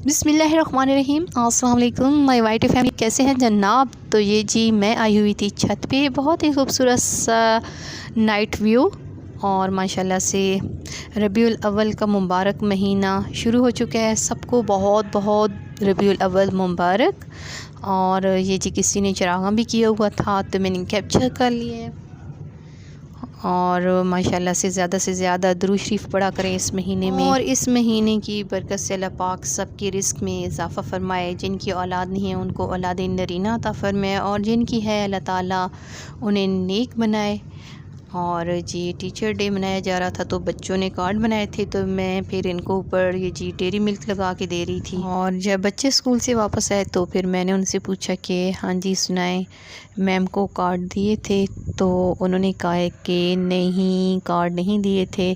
बिस्मिल्लाहिर्रहमानिर्रहीम। अस्सलाम वालेकुम माय वाइटी फैमिली, कैसे हैं जनाब। तो ये जी मैं आई हुई थी छत पे, बहुत ही खूबसूरत सा नाइट व्यू। और माशाल्लाह से रबीउल अव्वल का मुबारक महीना शुरू हो चुका है। सबको बहुत बहुत रबीउल अव्वल मुबारक। और ये जी किसी ने चरागा भी किया हुआ था तो मैंने कैप्चर कर लिए। और माशाल्लाह से ज़्यादा दुरूद शरीफ पढ़ा करें इस महीने में, और इस महीने की बरकत से अल्लाह पाक सबके रिस्क में इजाफ़ा फरमाए। जिनकी औलाद नहीं है उनको औलाद नरीना अता फरमाए, और जिनकी है अल्लाह ताला उन्हें नेक बनाए। और जी टीचर डे मनाया जा रहा था तो बच्चों ने कार्ड बनाए थे, तो मैं फिर इनको ऊपर ये जी डेयरी मिल्क लगा के दे रही थी। और जब बच्चे स्कूल से वापस आए तो फिर मैंने उनसे पूछा कि हाँ जी सुनाएं, मैम को कार्ड दिए थे। तो उन्होंने कहा है कि नहीं, कार्ड नहीं दिए थे,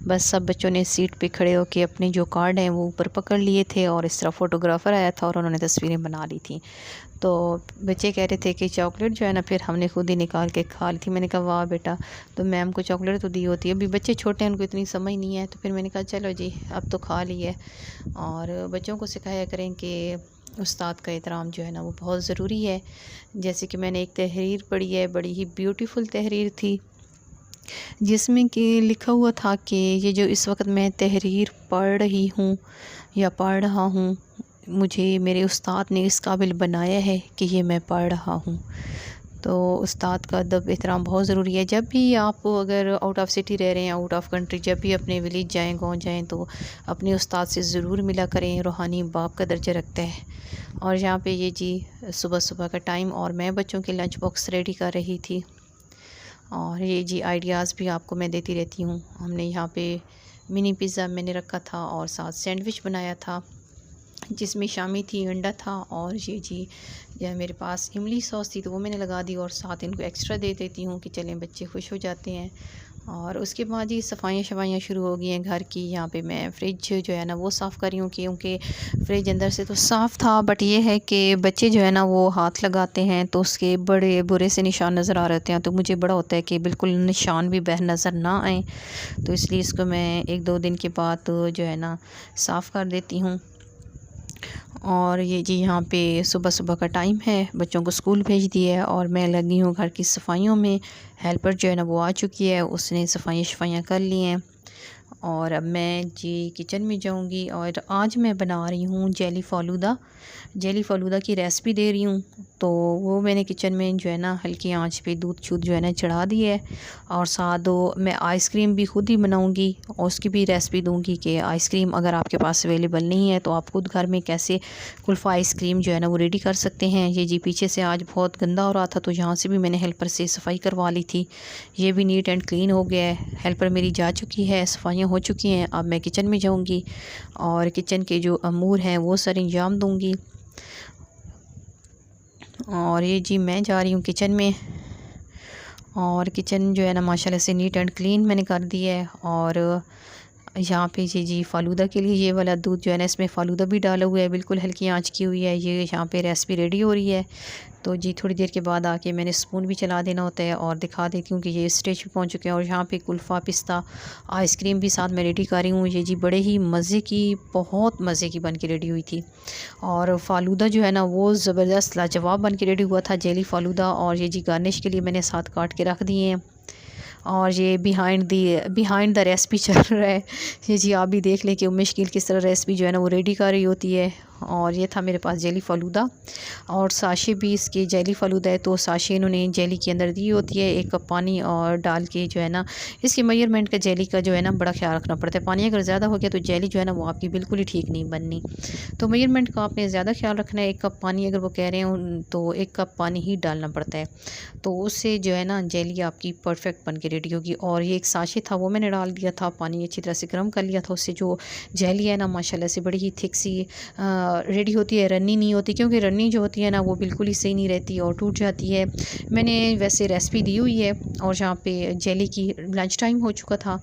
बस सब बच्चों ने सीट पे खड़े होकर अपने जो कार्ड हैं वो ऊपर पकड़ लिए थे, और इस तरह फ़ोटोग्राफ़र आया था और उन्होंने तस्वीरें बना ली थी। तो बच्चे कह रहे थे कि चॉकलेट जो है ना फिर हमने खुद ही निकाल के खा ली थी। मैंने कहा वाह बेटा, तो मैम को चॉकलेट तो दी होती है, अभी बच्चे छोटे हैं उनको इतनी समझ नहीं है। तो फिर मैंने कहा चलो जी अब तो खा ली है। और बच्चों को सिखाया करें कि उस्ताद का एहतराम जो है ना वो बहुत ज़रूरी है। जैसे कि मैंने एक तहरीर पढ़ी है, बड़ी ही ब्यूटीफुल तहरीर थी, जिसमें कि लिखा हुआ था कि ये जो इस वक्त मैं तहरीर पढ़ रही हूँ या पढ़ रहा हूँ, मुझे मेरे उस्ताद ने इस काबिल बनाया है कि ये मैं पढ़ रहा हूँ। तो उस्ताद का अदब एहतराम बहुत ज़रूरी है। जब भी आप अगर आउट ऑफ सिटी रह रहे हैं, आउट ऑफ कंट्री, जब भी अपने विलेज जाएँ, गाँव जाएँ, तो अपने उस्ताद से ज़रूर मिला करें। रूहानी बाप का दर्जा रखता है। और यहाँ पे ये जी सुबह का टाइम, और मैं बच्चों के लंच बॉक्स रेडी कर रही थी। और ये जी आइडियाज़ भी आपको मैं देती रहती हूँ। हमने यहाँ पे मिनी पिज़्ज़ा मैंने रखा था और साथ सैंडविच बनाया था, जिसमें शामी थी, अंडा था, और ये जी यह मेरे पास इमली सॉस थी तो वो मैंने लगा दी, और साथ इनको एक्स्ट्रा दे देती हूँ कि चलें बच्चे खुश हो जाते हैं। और उसके बाद ही सफाइयाँ शुरू हो गई हैं घर की। यहाँ पे मैं फ्रिज जो है ना वो साफ़ कर रही हूँ, क्योंकि फ्रिज अंदर से तो साफ़ था, बट ये है कि बच्चे जो है ना वो हाथ लगाते हैं तो उसके बड़े बुरे से निशान नज़र आ रहे हैं। तो मुझे बड़ा होता है कि बिल्कुल निशान भी बह नज़र ना आए, तो इसलिए इसको मैं 1-2 दिन के बाद जो है ना साफ़ कर देती हूँ। और ये जी यहाँ पे सुबह का टाइम है, बच्चों को स्कूल भेज दिया है और मैं लगी हूँ घर की सफाइयों में। हेल्पर जो है ना वो आ चुकी है, उसने सफाइयाँ कर ली हैं। और अब मैं जी किचन में जाऊंगी, और आज मैं बना रही हूँ जेली फ़ालूदा की रेसिपी दे रही हूँ। तो वो मैंने किचन में जो है ना हल्की आंच पे दूध जो है ना चढ़ा दी है। और साथ दो मैं आइसक्रीम भी खुद ही बनाऊंगी, और उसकी भी रेसिपी दूंगी कि आइसक्रीम अगर आपके पास अवेलेबल नहीं है तो आप खुद घर में कैसे कुल्फ़ा आइसक्रीम जो है ना वो रेडी कर सकते हैं। ये जी पीछे से आज बहुत गंदा हो रहा था तो यहाँ से भी मैंने हेल्पर से सफाई करवा ली थी। ये भी नीट एंड क्लीन हो गया है, हेल्पर मेरी जा चुकी है, सफाइयाँ हो चुकी हैं। अब मैं किचन में जाऊंगी और किचन के जो अमूर हैं वो सर अंजाम दूंगी। और ये जी मैं जा रही हूँ किचन में, और किचन जो है ना माशाल्लाह से नीट एंड क्लीन मैंने कर दी है। और यहाँ पे जी फ़ालूदा के लिए ये वाला दूध जो है ना इसमें फ़ालूदा भी डाला हुआ है, बिल्कुल हल्की आंच की हुई है। ये यहाँ पे रेसिपी रेडी हो रही है। तो जी थोड़ी देर के बाद आके मैंने स्पून भी चला देना होता है और दिखा देती हूँ कि ये स्टेज पे पहुँच चुके हैं। और यहाँ पे कुल्फ़ा पिस्ता आइसक्रीम भी साथ में रेडी कर रही हूँ। ये जी बड़े ही मज़े की, बहुत मज़े की बन के रेडी हुई थी। और फ़ालूदा जो है ना वो ज़बरदस्त लाजवाब बन के रेडी हुआ था, जेली फ़ालूदा। और ये जी गार्निश के लिए मैंने साथ काट के रख दिए हैं। और ये बिहाइंड द रेसिपी चल रहा है। ये जी आप भी देख लें कि मुश्किल किस तरह रेसिपी जो है ना वो रेडी कर रही होती है। और ये था मेरे पास जेली फ़ालूदा, और साशे भी इसके जेली फ़ालूदा है तो साशे इन्होंने जेली के अंदर दी होती है। 1 कप पानी और डाल के जो है ना इसके मेजरमेंट का जेली का जो है ना बड़ा ख्याल रखना पड़ता है। पानी अगर ज़्यादा हो गया तो जेली जो है ना वो आपकी बिल्कुल ही ठीक नहीं बननी। तो मेजरमेंट का आपने ज़्यादा ख्याल रखना है। 1 कप पानी अगर वो कह रहे हो तो 1 कप पानी ही डालना पड़ता है, तो उससे जो है ना जेली आपकी परफेक्ट बन के रेडी होगी। और ये एक साशे था वो मैंने डाल दिया था, पानी अच्छी तरह से गर्म कर लिया था, उससे जो जेली है ना माशाल्लाह से बड़ी ही थिक सी रेडी होती है, रन्नी नहीं होती, क्योंकि रन्नी जो होती है ना वो बिल्कुल ही सही नहीं रहती और टूट जाती है। मैंने वैसे रेसिपी दी हुई है। और यहाँ पे जेली की लंच टाइम हो चुका था,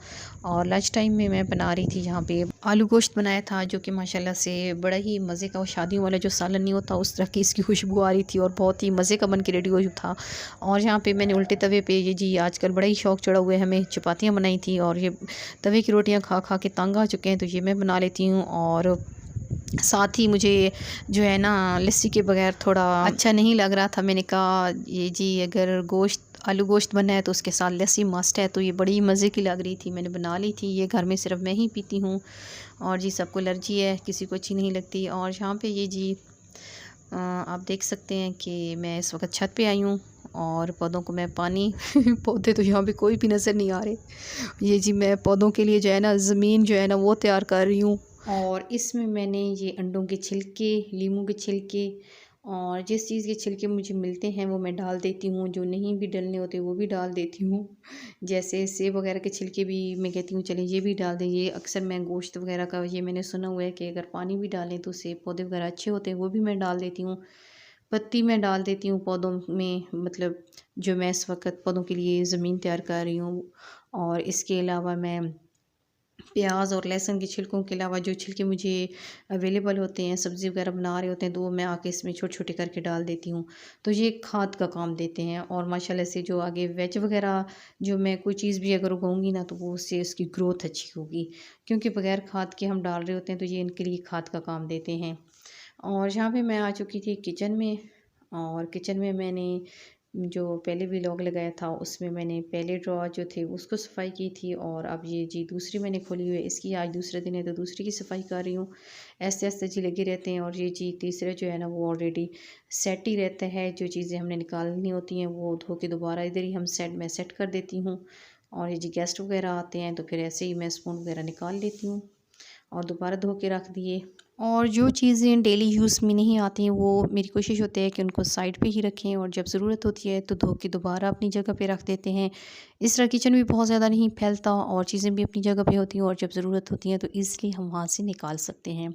और लंच टाइम में मैं बना रही थी यहाँ पे आलू गोश्त बनाया था, जो कि माशाल्लाह से बड़ा ही मज़े का, शादियों वाला जो सालन नहीं होता उस तरह की इसकी खुशबू आ रही थी, और बहुत ही मज़े का बन के रेडी हो था। और यहाँ पे मैंने उल्टे तवे पे, ये जी आजकल बड़ा ही शौक़ चढ़ा हुआ है हमें, चपातियाँ बनाई थी। और ये तवे की रोटियाँ खा खा के तंग आ चुके हैं, तो ये मैं बना लेती हूँ। और साथ ही मुझे जो है ना लस्सी के बगैर थोड़ा अच्छा नहीं लग रहा था। मैंने कहा ये जी अगर गोश्त आलू गोश्त बना है तो उसके साथ लस्सी मस्ट है। तो ये बड़ी मज़े की लग रही थी, मैंने बना ली थी। ये घर में सिर्फ मैं ही पीती हूँ और जी सबको एलर्जी है, किसी को अच्छी नहीं लगती। और यहाँ पे ये जी आप देख सकते हैं कि मैं इस वक्त छत पे आई हूँ और पौधों को मैं पानी पौधे तो यहाँ पे कोई भी नज़र नहीं आ रहे। ये जी मैं पौधों के लिए जो है ना ज़मीन जो है ना वो तैयार कर रही हूँ। और इसमें मैंने ये अंडों के छिलके, लीमू के छिलके और जिस चीज़ के छिलके मुझे मिलते हैं वो मैं डाल देती हूँ, जो नहीं भी डलने होते वो भी डाल देती हूँ। जैसे सेब वगैरह के छिलके भी मैं कहती हूँ चलिए ये भी डाल दें। ये अक्सर मैं गोश्त वगैरह का ये मैंने सुना हुआ है कि अगर पानी भी डालें तो उससे पौधे वगैरह अच्छे होते हैं, वो भी मैं डाल देती हूँ। पत्ती मैं डाल देती हूँ पौधों में, मतलब जो मैं इस वक्त पौधों के लिए ज़मीन तैयार कर रही हूँ। और इसके अलावा मैं प्याज और लहसुन के छिलकों के अलावा जो छिलके मुझे अवेलेबल होते हैं, सब्ज़ी वगैरह बना रहे होते हैं, तो वो मैं आके इसमें छोटे-छोटे करके डाल देती हूँ। तो ये खाद का काम देते हैं और माशाल्लाह से जो आगे वेज वगैरह जो मैं कोई चीज़ भी अगर उगाऊँगी ना तो वो उससे उसकी ग्रोथ अच्छी होगी। क्योंकि बगैर खाद के हम डाल रहे होते हैं तो ये इनके लिए खाद का काम देते हैं। और यहाँ पे मैं आ चुकी थी किचन में और किचन में मैंने जो पहले व्लॉग लगाया था उसमें मैंने पहले ड्रॉअर जो थे उसको सफाई की थी और अब ये जी दूसरी मैंने खोली हुई है, इसकी आज दूसरा दिन है तो दूसरी की सफाई कर रही हूँ। ऐसे ऐसे जी लगे रहते हैं और ये जी तीसरा जो है ना वो ऑलरेडी सेट ही रहता है। जो चीज़ें हमने निकालनी होती हैं वो धो के दोबारा इधर ही हम सेट कर देती हूँ। और ये जी गेस्ट वगैरह आते हैं तो फिर ऐसे ही मैं स्पून वगैरह निकाल लेती हूँ और दोबारा धो के रख दिए। और जो चीज़ें डेली यूज़ में नहीं आती हैं वो मेरी कोशिश होती है कि उनको साइड पे ही रखें और जब ज़रूरत होती है तो धो के दोबारा अपनी जगह पे रख देते हैं। इस तरह किचन भी बहुत ज़्यादा नहीं फैलता और चीज़ें भी अपनी जगह पे होती हैं और जब ज़रूरत होती है तो ईज़िली हम वहाँ से निकाल सकते हैं।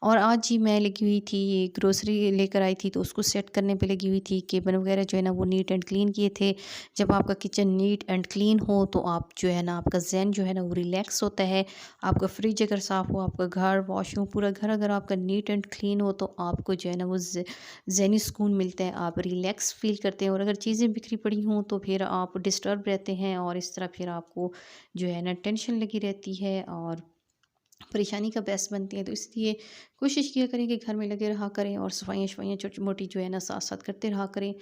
और आज जी मैं लगी हुई थी, ये ग्रोसरी लेकर आई थी तो उसको सेट करने पे लगी हुई थी। केबिन वगैरह जो है ना वो नीट एंड क्लीन किए थे। जब आपका किचन नीट एंड क्लीन हो तो आप जो है ना आपका ज़हन जो है ना वो रिलैक्स होता है। आपका फ्रिज अगर साफ़ हो, आपका घर वॉशरूम पूरा घर अगर आपका नीट एंड क्लीन हो तो आपको जो है ना वो ज़हनी सुकून मिलता है, आप रिलैक्स फ़ील करते हैं। और अगर चीज़ें बिखरी पड़ी हों तो फिर आप डिस्टर्ब रहते हैं और इस तरह फिर आपको जो है ना टेंशन लगी रहती है और परेशानी का बायस बनती है। तो इसलिए कोशिश किया करें कि घर में लगे रहा करें और सफाइयाँ-शफाइयाँ छोटी-मोटी जो है ना साथ-साथ करते रहा करें।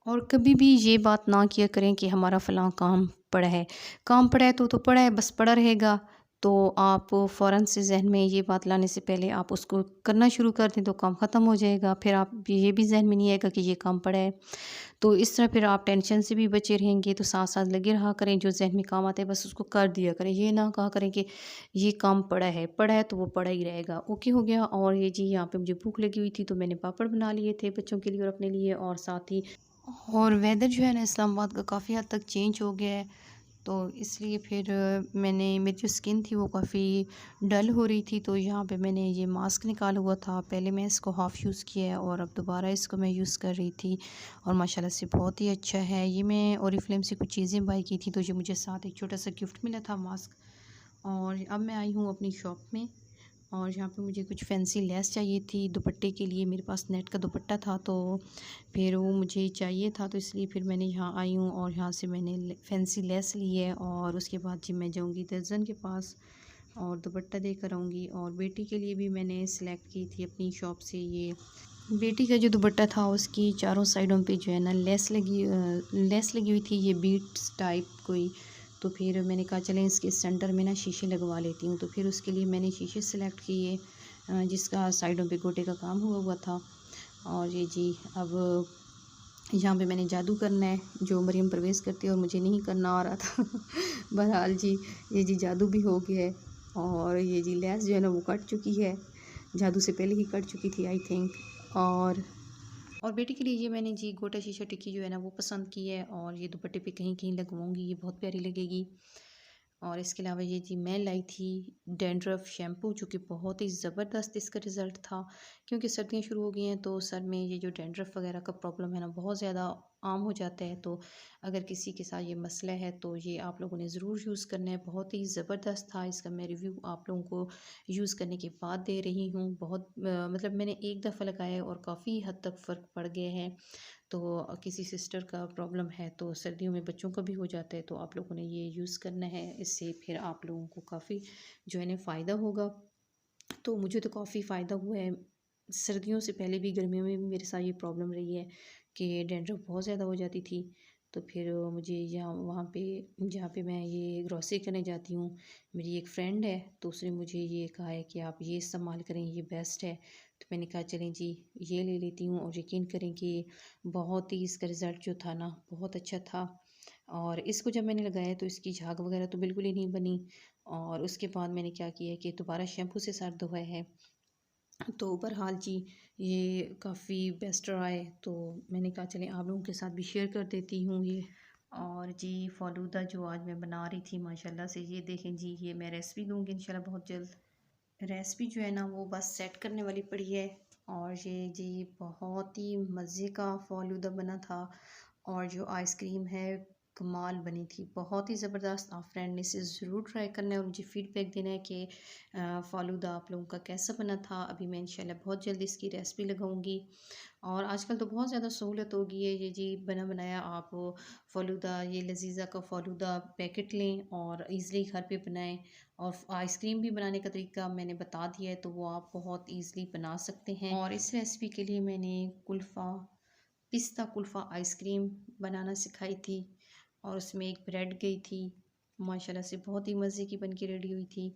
और कभी भी ये बात ना किया करें कि हमारा फ़लाँ काम पड़ा है। काम पड़ा है तो पड़ा है, बस पड़ा रहेगा। तो आप फ़ौरन से ज़हन में ये बात लाने से पहले आप उसको करना शुरू कर दें तो काम ख़त्म हो जाएगा। फिर आप ये भी ज़हन में नहीं आएगा कि ये काम पड़ा है। तो इस तरह फिर आप टेंशन से भी बचे रहेंगे। तो साथ-साथ लगे रहा करें, जो ज़हन में काम आता है बस उसको कर दिया करें। ये ना कहा करें कि ये काम पड़ा है तो वो पड़ा ही रहेगा। ओके हो गया। और ये जी यहाँ पे मुझे भूख लगी हुई थी तो मैंने पापड़ बना लिए थे बच्चों के लिए और अपने लिए। और साथ ही और वेदर जो है ना इस्लामाबाद का काफ़ी हद तक चेंज हो गया है। तो इसलिए फिर मैंने मेरी जो स्किन थी वो काफ़ी डल हो रही थी तो यहाँ पे मैंने ये मास्क निकाला हुआ था। पहले मैं इसको हाफ़ यूज़ किया है और अब दोबारा इसको मैं यूज़ कर रही थी और माशाल्लाह से बहुत ही अच्छा है। ये मैं ओरिफ्लेम से कुछ चीज़ें बाय की थी तो जो मुझे साथ एक छोटा सा गिफ्ट मिला था मास्क। और अब मैं आई हूँ अपनी शॉप में और यहाँ पे मुझे कुछ फैंसी लेस चाहिए थी दुपट्टे के लिए। मेरे पास नेट का दुपट्टा था तो फिर वो मुझे चाहिए था तो इसलिए फिर मैंने यहाँ आई हूँ और यहाँ से मैंने फैंसी लेस ली है। और उसके बाद जी मैं जाऊँगी दर्जन के पास और दुपट्टा देकर आऊँगी। और बेटी के लिए भी मैंने सेलेक्ट की थी अपनी शॉप से ये बेटी का जो दुपट्टा था उसकी चारों साइडों पे जो है ना लेस लगी हुई थी, ये बीट्स टाइप कोई। तो फिर मैंने कहा चलें इसके सेंटर में ना शीशे लगवा लेती हूँ। तो फिर उसके लिए मैंने शीशे सेलेक्ट किए जिसका साइडों पे गोटे का काम हुआ हुआ था। और ये जी अब यहाँ पे मैंने जादू करना है जो मरियम परवेज़ करती है और मुझे नहीं करना आ रहा था। बहरहाल जी ये जी जादू भी हो गया है। और ये जी लेस जो है ना वो कट चुकी है, जादू से पहले ही कट चुकी थी आई थिंक। और बेटी के लिए ये मैंने जी गोटा शीशा टिक्की जो है ना वो पसंद की है और ये दुपट्टे पे कहीं कहीं लगवाऊंगी, ये बहुत प्यारी लगेगी। और इसके अलावा ये जी मैं लाई थी डैंड्रफ शैम्पू जो कि बहुत ही ज़बरदस्त इसका रिज़ल्ट था। क्योंकि सर्दियाँ शुरू हो गई हैं तो सर में ये जो डैंड्रफ वगैरह का प्रॉब्लम है ना बहुत ज़्यादा आम हो जाता है। तो अगर किसी के साथ ये मसला है तो ये आप लोगों ने ज़रूर यूज़ करना है। बहुत ही ज़बरदस्त था, इसका मैं रिव्यू आप लोगों को यूज़ करने के बाद दे रही हूँ। बहुत मतलब मैंने एक दफ़ा लगाया है और काफ़ी हद तक फ़र्क पड़ गया है। तो किसी सिस्टर का प्रॉब्लम है तो सर्दियों में बच्चों का भी हो जाता है तो आप लोगों ने ये यूज़ करना है। इससे फिर आप लोगों को काफ़ी जो है ना फ़ायदा होगा। तो मुझे तो काफ़ी फ़ायदा हुआ है। सर्दियों से पहले भी गर्मियों में भी मेरे साथ ये प्रॉब्लम रही है कि डैंड्रफ बहुत ज़्यादा हो जाती थी। तो फिर मुझे यहाँ वहाँ पे जहाँ पे मैं ये ग्रॉसरी करने जाती हूँ, मेरी एक फ्रेंड है, तो उसने मुझे ये कहा है कि आप ये इस्तेमाल करें, ये बेस्ट है। तो मैंने कहा चलें जी, ये ले लेती हूँ, और यकीन करें कि बहुत ही इसका रिज़ल्ट जो था ना, बहुत अच्छा था। और इसको जब मैंने लगाया तो इसकी झाग वगैरह तो बिल्कुल ही नहीं बनी। और उसके बाद मैंने क्या किया कि दोबारा शैम्पू से सर धोया है। तो बहरहाल जी, ये काफ़ी बेस्ट रहा है। तो मैंने कहा चलें आप लोगों के साथ भी शेयर कर देती हूँ ये। और जी फ़ालूदा जो आज मैं बना रही थी माशाल्लाह से, ये देखें जी, ये मैं रेसिपी दूँगी इंशाल्लाह बहुत जल्द। रेसिपी जो है ना वो बस सेट करने वाली पड़ी है। और ये जी बहुत ही मज़े का फ़ालूदा बना था। और जो आइसक्रीम है कमाल बनी थी, बहुत ही ज़बरदस्त। आप फ्रेंड ने इसे ज़रूर ट्राई करना है और मुझे फ़ीडबैक देना है कि फ़ालूदा आप लोगों का कैसा बना था। अभी मैं इंशाल्लाह बहुत जल्द इसकी रेसिपी लगाऊंगी। और आजकल तो बहुत ज़्यादा सहूलत हो गई है, ये जी बना बनाया आप फ़ालूदा, ये लजीज़ा का फ़ालूदा पैकेट लें और ईज़िली घर पे बनाएं। और आइसक्रीम भी बनाने का तरीका मैंने बता दिया है, तो वो आप बहुत ईज़िली बना सकते हैं। और इस रेसिपी के लिए मैंने कुल्फ़ा, पिस्ता कुल्फ़ा आइसक्रीम बनाना सिखाई थी, और उसमें एक ब्रेड गई थी, माशाल्लाह से बहुत ही मज़े की बन के रेडी हुई थी।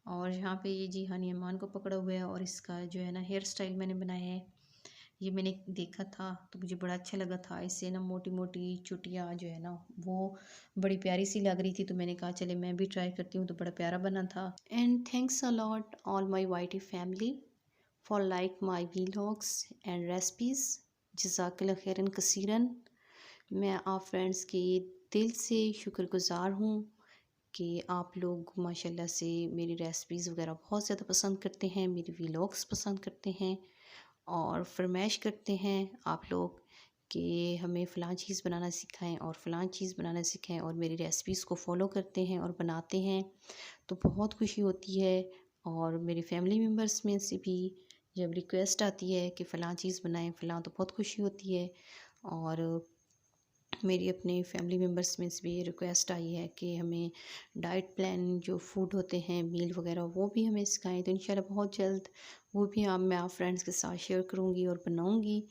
और यहाँ पे ये जी हनी अमान को पकड़ा हुआ है, और इसका जो है ना हेयर स्टाइल मैंने बनाया है। ये मैंने देखा था तो मुझे बड़ा अच्छा लगा था। इससे ना मोटी मोटी चुटियाँ जो है ना वो बड़ी प्यारी सी लग रही थी, तो मैंने कहा चले मैं भी ट्राई करती हूँ, तो बड़ा प्यारा बना था। And thanks a lot all my YT family for like my vlogs and recipes. जज़ाकल्लाह खैरन कसीरन। मैं आप फ्रेंड्स की दिल से शुक्रगुज़ार हूँ कि आप लोग माशाल्लाह से मेरी रेसिपीज़ वगैरह बहुत ज़्यादा पसंद करते हैं, मेरी वीलॉग्स पसंद करते हैं, और फरमाइश करते हैं आप लोग कि हमें फ़लाँ चीज़ बनाना सिखाएं और फ़लाँ चीज़ बनाना सिखाएं, और मेरी रेसिपीज़ को फॉलो करते हैं और बनाते हैं, तो बहुत खुशी होती है। और मेरे फैमिली मेम्बर्स में से भी जब रिक्वेस्ट आती है कि फ़लाँ चीज़ बनाएं फ़लाँ, तो बहुत खुशी होती है। और मेरी अपने फैमिली मेम्बर्स में से भी ये रिक्वेस्ट आई है कि हमें डाइट प्लान जो फूड होते हैं मील वगैरह वो भी हमें सिखाएं, तो इंशाल्लाह बहुत जल्द वो भी मैं आप फ्रेंड्स के साथ शेयर करूँगी और बनाऊँगी।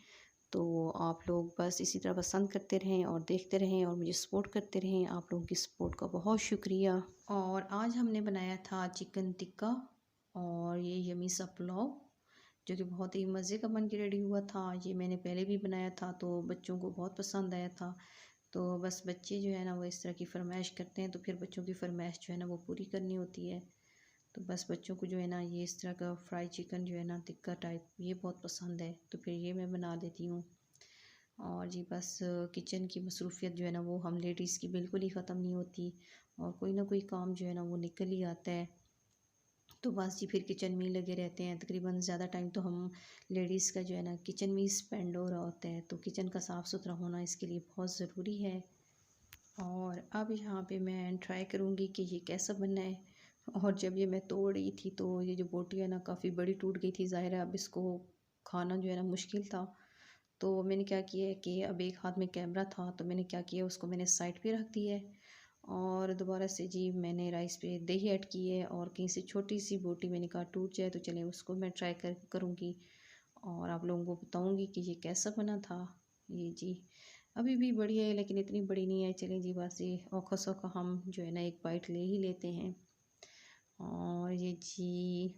तो आप लोग बस इसी तरह पसंद करते रहें और देखते रहें और मुझे सपोर्ट करते रहें। आप लोगों की सपोर्ट का बहुत शुक्रिया। और आज हमने बनाया था चिकन टिक्का और ये यमी सा पुलाव, जो कि बहुत ही मज़े का बन के रेडी हुआ था। ये मैंने पहले भी बनाया था तो बच्चों को बहुत पसंद आया था। तो बस बच्चे जो है ना वो इस तरह की फरमाइश करते हैं, तो फिर बच्चों की फरमाइश जो है ना वो पूरी करनी होती है। तो बस बच्चों को जो है ना ये इस तरह का फ्राई चिकन जो है ना टिक्का टाइप ये बहुत पसंद है, तो फिर ये मैं बना देती हूँ। और जी बस किचन की मसरूफ़ियत जो है ना वो हम लेडीज़ की बिल्कुल ही ख़त्म नहीं होती, और कोई ना कोई काम जो है ना वो निकल ही आता है। तो बस जी फिर किचन में ही लगे रहते हैं, तकरीबन ज़्यादा टाइम तो हम लेडीज़ का जो है ना किचन में ही स्पेंड हो रहा होता है। तो किचन का साफ़ सुथरा होना इसके लिए बहुत ज़रूरी है। और अब यहाँ पे मैं ट्राई करूँगी कि ये कैसा बना है। और जब ये मैं तोड़ रही थी तो ये जो बोटी है ना काफ़ी बड़ी टूट गई थी, ज़ाहिर है अब इसको खाना जो है ना मुश्किल था। तो मैंने क्या किया है कि अब एक हाथ में कैमरा था, तो मैंने क्या किया उसको मैंने साइड पे रख दिया है, और दोबारा से जी मैंने राइस पे दही ऐड की है, और कहीं से छोटी सी बोटी मैंने कहा टूट जाए तो चले उसको मैं ट्राई करूँगी और आप लोगों को बताऊँगी कि ये कैसा बना था। ये जी अभी भी बड़ी है लेकिन इतनी बड़ी नहीं है। चलें जी बस ये औखा सौखा हम जो है ना एक बाइट ले ही लेते हैं। और ये जी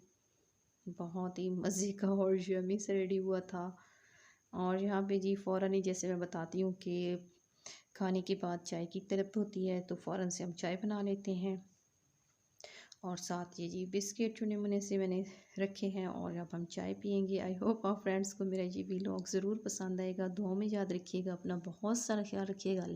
बहुत ही मज़े का और यम्मी से रेडी हुआ था। और यहाँ पे जी फ़ौरन ही जैसे मैं बताती हूँ कि खाने के बाद चाय की तलब होती है, तो फ़ौरन से हम चाय बना लेते हैं। और साथ ये जी बिस्किट चुने मुने से मैंने रखे हैं, और अब हम चाय पियेंगे। आई होप आप फ्रेंड्स को मेरा ये व्लॉग ज़रूर पसंद आएगा। दुआओं में याद रखिएगा, अपना बहुत सारा ख्याल रखिएगा।